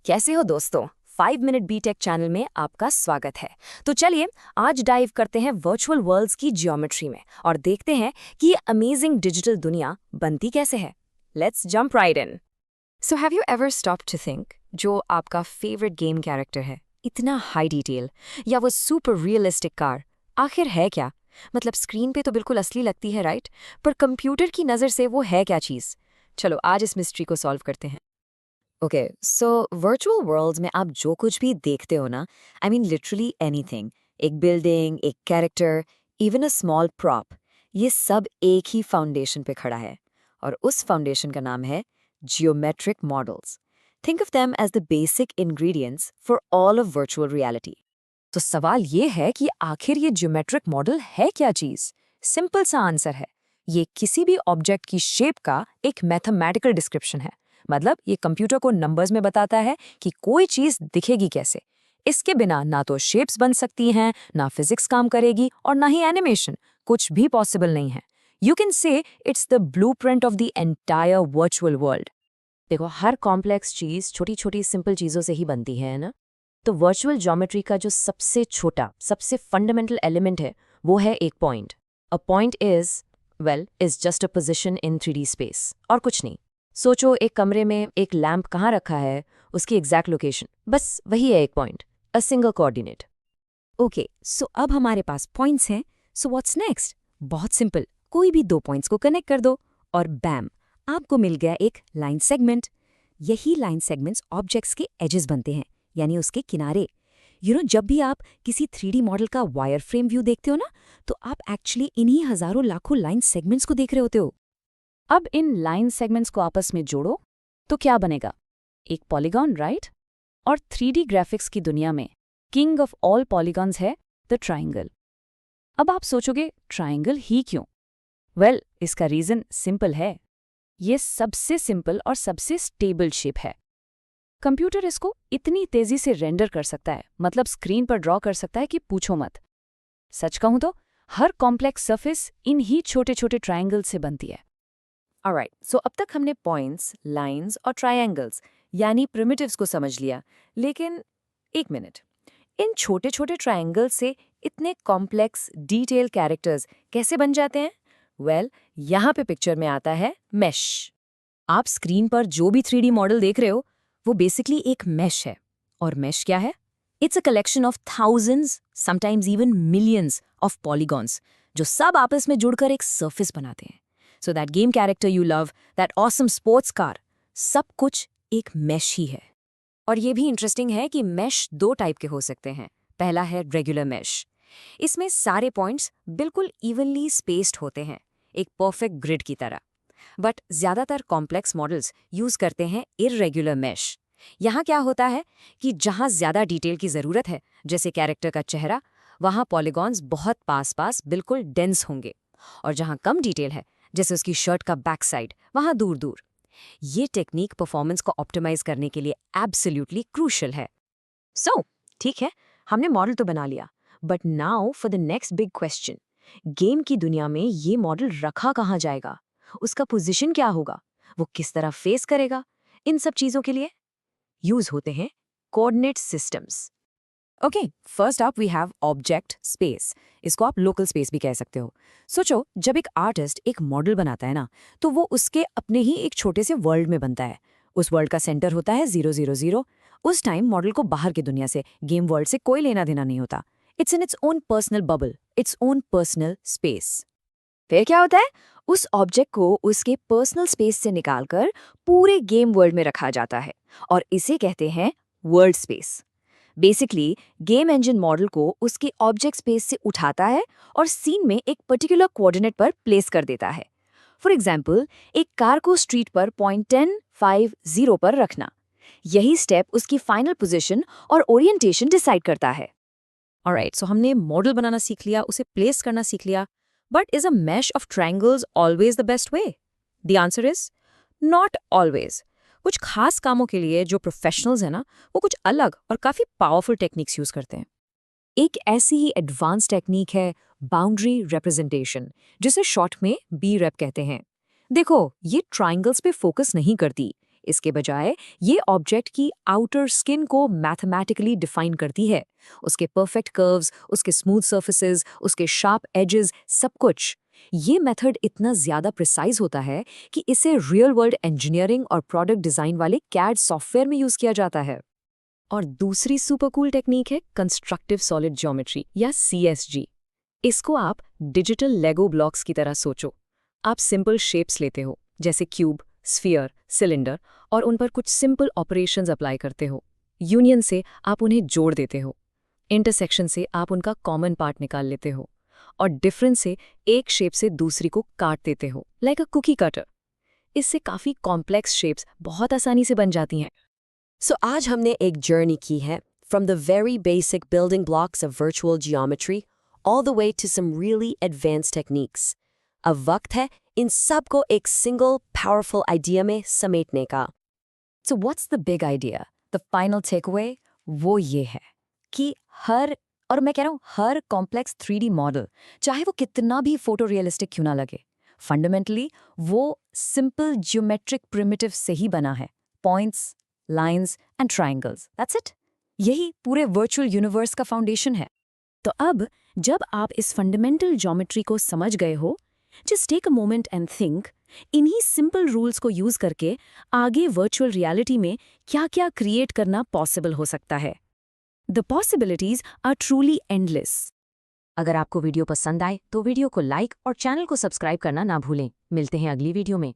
कैसे हो दोस्तों? 5 मिनट बीटेक चैनल में आपका स्वागत है। तो चलिए आज डाइव करते हैं वर्चुअल वर्ल्ड्स की जियोमेट्री में और देखते हैं कि ये अमेजिंग डिजिटल दुनिया बनती कैसे है। Let's jump right in. So have you ever stopped to think, जो आपका फेवरेट गेम कैरेक्टर है, इतना हाई डिटेल, या वो सुपर रियलिस्टिक कार आखिर है क्या? मतलब स्क्रीन पे तो बिल्कुल असली लगती है, राइट? पर कंप्यूटर की नज़र से वो है क्या चीज़? चलो आज इस मिस्ट्री को सॉल्व करते हैं। ओके, सो वर्चुअल वर्ल्ड्स में आप जो कुछ भी देखते हो ना, आई मीन लिटरली एनीथिंग, एक बिल्डिंग, एक character, even a small prop, ये सब एक ही फाउंडेशन पे खड़ा है। और उस फाउंडेशन का नाम है geometric models. Think of them as the basic ingredients for all of virtual reality. तो सवाल ये है कि आखिर ये जियोमेट्रिक मॉडल है क्या चीज़? सिंपल सा आंसर है, ये किसी भी ऑब्जेक्ट की शेप का एक मैथमेटिकल डिस्क्रिप्शन है। मतलब ये कंप्यूटर को नंबर्स में बताता है कि कोई चीज दिखेगी कैसे। इसके बिना ना तो शेप्स बन सकती हैं, ना फिजिक्स काम करेगी, और ना ही एनिमेशन, कुछ भी पॉसिबल नहीं है। You can say it's the blueprint of the entire virtual world. देखो, हर कॉम्प्लेक्स चीज छोटी छोटी सिंपल चीजों से ही बनती है ना? तो वर्चुअल ज्योमेट्री का जो सबसे छोटा, सबसे फंडामेंटल एलिमेंट है, वो है एक point. A point is just a position in 3D space, और कुछ नहीं। सोचो, एक कमरे में एक लैंप कहाँ रखा है, उसकी एग्जैक्ट लोकेशन, बस वही है एक point, a single coordinate. Okay, so अब हमारे पास पॉइंट्स हैं, सो व्हाट्स नेक्स्ट? बहुत सिंपल, कोई भी दो पॉइंट्स को कनेक्ट कर दो और बैम, आपको मिल गया एक लाइन सेगमेंट। यही लाइन सेगमेंट्स ऑब्जेक्ट्स के एजेस बनते हैं, यानी उसके किनारे। जब भी आप किसी 3D मॉडल का वायर फ्रेम व्यू देखते हो ना, तो आप एक्चुअली इन्हीं हजारों लाखों लाइन सेगमेंट्स को देख रहे होते हो। अब इन लाइन सेगमेंट्स को आपस में जोड़ो तो क्या बनेगा? एक पॉलीगॉन, राइट? और 3D ग्राफिक्स की दुनिया में किंग ऑफ ऑल पॉलीगॉन्स है द ट्राइंगल। अब आप सोचोगे, ट्राइंगल ही क्यों? वेल, इसका रीजन सिंपल है। ये सबसे सिंपल और सबसे स्टेबल शेप है। कंप्यूटर इसको इतनी तेजी से रेंडर कर सकता है, मतलब स्क्रीन पर ड्रॉ कर सकता है कि पूछो मत। सच कहूं तो हर कॉम्प्लेक्स सरफेस इन ही छोटे छोटे ट्राइंगल से बनती है। ऑलराइट, सो अब तक हमने पॉइंट्स, लाइंस और ट्रायंगल्स यानी प्रिमिटिव्स को समझ लिया, लेकिन एक मिनट, इन छोटे छोटे ट्रायंगल्स से इतने कॉम्प्लेक्स डिटेल कैरेक्टर्स कैसे बन जाते हैं? वेल, यहाँ पे पिक्चर में आता है मैश। आप स्क्रीन पर जो भी 3D मॉडल देख रहे हो, वो बेसिकली एक मैश है। और मैश क्या है? It's a collection of thousands, sometimes even millions of polygons, जो सब आपस में जुड़कर एक सरफेस बनाते हैं। So that game character you love, that awesome sports car, सब कुछ एक मैश ही है। और ये भी इंटरेस्टिंग है कि मैश दो टाइप के हो सकते हैं। पहला है रेगुलर मैश। इसमें सारे पॉइंट्स बिल्कुल इवनली स्पेस्ड होते हैं, एक परफेक्ट ग्रिड की तरह। बट ज्यादातर कॉम्प्लेक्स मॉडल्स यूज करते हैं इररेगुलर मैश। यहाँ क्या होता है कि जहाँ ज्यादा डिटेल की जरूरत है, जैसे कैरेक्टर का चेहरा, वहाँ पॉलीगॉन्स बहुत पास पास बिल्कुल डेंस होंगे। और जहाँ कम डिटेल है, जैसे उसकी शर्ट का बैक साइड, वहां दूर दूर। ये टेक्निक परफॉर्मेंस को ऑप्टिमाइज करने के लिए एब्सोल्युटली क्रूशियल है। सो ठीक है, हमने मॉडल तो बना लिया, but now for the next big question. Game की दुनिया में ये मॉडल रखा कहाँ जाएगा? उसका पोजीशन क्या होगा? वो किस तरह फेस करेगा? इन सब चीजों के लिए यूज होते हैं coordinate systems. Okay, first up we have object space. इसको आप लोकल स्पेस भी कह सकते हो। सोचो, जब एक आर्टिस्ट एक मॉडल बनाता है ना, तो वो उसके अपने ही एक छोटे से वर्ल्ड में बनता है। उस वर्ल्ड का सेंटर होता है 000। उस टाइम मॉडल को बाहर की दुनिया से, गेम वर्ल्ड से कोई लेना देना नहीं होता। It's in its own personal bubble, its own personal space. फिर क्या होता है? उस ऑब्जेक्ट को उसके पर्सनल स्पेस से निकालकर पूरे गेम वर्ल्ड में रखा जाता है, और इसे कहते हैं world space. Basically game engine model को उसके ऑब्जेक्ट स्पेस से उठाता है और सीन में एक पर्टिकुलर कोऑर्डिनेट पर प्लेस कर देता है। फॉर एग्जाम्पल, एक कार को स्ट्रीट पर पॉइंट 10, 5, 0 पर रखना। यही स्टेप उसकी फाइनल पोजीशन और ओरिएंटेशन डिसाइड करता है। ऑलराइट, सो हमने मॉडल बनाना सीख लिया, उसे प्लेस करना सीख लिया, but is a mesh of triangles always the best way? The answer is not always. कुछ खास कामों के लिए जो प्रोफेशनल्स हैं ना, वो कुछ अलग और काफी पावरफुल टेक्निक्स यूज करते हैं। एक ऐसी ही एडवांस टेक्निक है बाउंड्री रिप्रेजेंटेशन, जिसे शॉर्ट में बी रेप कहते हैं। देखो, ये ट्रायंगल्स पे फोकस नहीं करती, इसके बजाय ये ऑब्जेक्ट की आउटर स्किन को मैथमेटिकली डिफाइन करती है, उसके परफेक्ट कर्व्स, उसके स्मूथ सर्फेसेस, उसके शार्प एजेस, सब कुछ। ये मेथड इतना ज़्यादा प्रिसाइज होता है कि इसे रियल वर्ल्ड इंजीनियरिंग और प्रोडक्ट डिज़ाइन वाले कैड सॉफ्टवेयर में यूज़ किया जाता है। और दूसरी सुपर कूल टेक्निक है कंस्ट्रक्टिव सॉलिड ज्योमेट्री या CSG। इसको आप डिजिटल लेगो ब्लॉक्स की तरह सोचो। आप सिंपल शेप्स लेते हो, जैसे क्यूब, स्फीयर, सिलेंडर, और उन पर कुछ सिंपल ऑपरेशंस अप्लाई करते हो। यूनियन से आप उन्हें जोड़ देते हो, इंटरसेक्शन से आप उनका कॉमन पार्ट निकाल लेते हो, और डिफरेंस से एक शेप से दूसरी को काट देते हो, लाइक अ कुकी कटर। इससे काफ़ी कॉम्प्लेक्स शेप्स बहुत आसानी से बन जाती हैं। सो आज हमने एक जर्नी की है from the very basic building blocks of virtual geometry all the way to some really advanced techniques. अब वक्त है इन सब को एक सिंगल पावरफुल आइडिया में समेटने का। So what's the big idea? The final takeaway वो ये है कि मैं कह रहा हूँ हर कॉम्प्लेक्स 3D मॉडल, चाहे वो कितना भी फोटो रियलिस्टिक क्यों ना लगे, फंडामेंटली वो सिंपल ज्योमेट्रिक प्रिमिटिव से ही बना है। Points, lines and triangles, that's it. यही पूरे वर्चुअल यूनिवर्स का फाउंडेशन है। तो अब जब आप इस फंडामेंटल ज्योमेट्री को समझ गए हो, just take a moment and think, इन्हीं सिंपल रूल्स को यूज करके आगे वर्चुअल रियलिटी में क्या-क्या क्रिएट करना पॉसिबल हो सकता है। The possibilities are truly endless. अगर आपको वीडियो पसंद आए तो वीडियो को लाइक और चैनल को सब्सक्राइब करना ना भूलें। मिलते हैं अगली वीडियो में।